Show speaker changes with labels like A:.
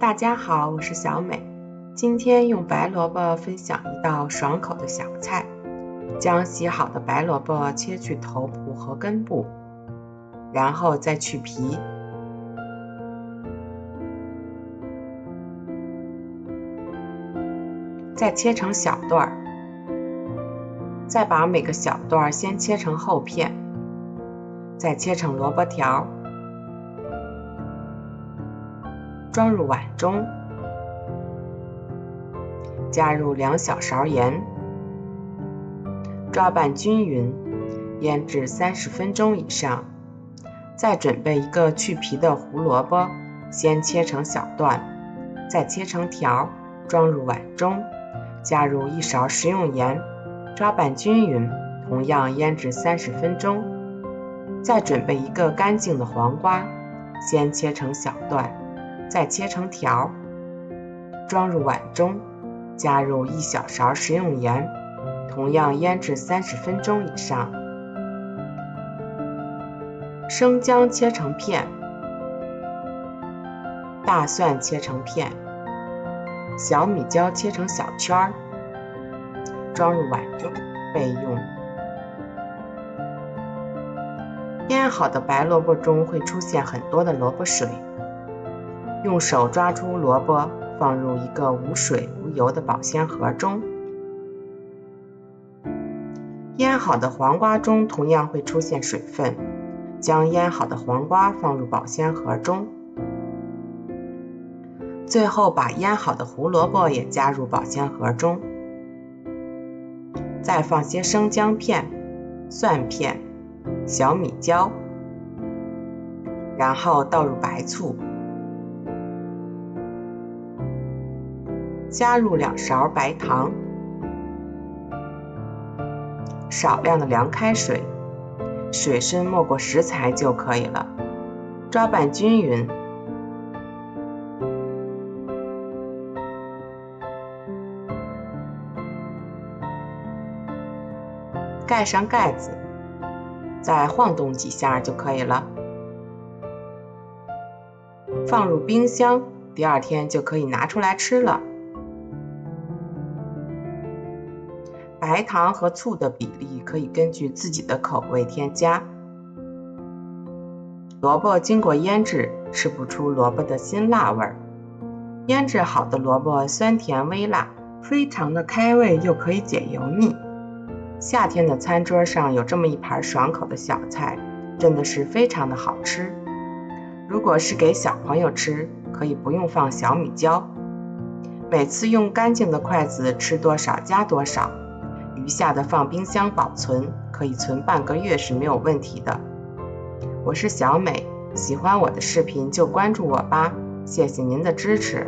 A: 大家好，我是小美。今天用白萝卜分享一道爽口的小菜。将洗好的白萝卜切去头部和根部，然后再去皮，再切成小段，再把每个小段先切成厚片，再切成萝卜条，装入碗中，加入2小勺盐，抓拌均匀，腌制30分钟以上。再准备一个去皮的胡萝卜，先切成小段，再切成条，装入碗中，加入1勺食用盐，抓拌均匀，同样腌制30分钟。再准备一个干净的黄瓜，先切成小段，再切成条，装入碗中，加入1小勺食用盐，同样腌制30分钟以上。生姜切成片，大蒜切成片，小米椒切成小圈，装入碗中备用。腌好的白萝卜中会出现很多的萝卜水，用手抓出萝卜，放入一个无水无油的保鲜盒中。腌好的黄瓜中同样会出现水分，将腌好的黄瓜放入保鲜盒中。最后把腌好的胡萝卜也加入保鲜盒中，再放些生姜片、蒜片、小米椒，然后倒入白醋，加入2勺白糖，少量的凉开水，水深没过食材就可以了，抓拌均匀。盖上盖子，再晃动几下就可以了。放入冰箱，第2天就可以拿出来吃了。白糖和醋的比例可以根据自己的口味添加。萝卜经过腌制，吃不出萝卜的辛辣味。腌制好的萝卜酸甜微辣，非常的开胃又可以解油腻。夏天的餐桌上有这么一盘爽口的小菜，真的是非常的好吃。如果是给小朋友吃，可以不用放小米椒。每次用干净的筷子吃多少加多少，余下的放冰箱保存，可以存半个月是没有问题的。我是小美，喜欢我的视频就关注我吧，谢谢您的支持。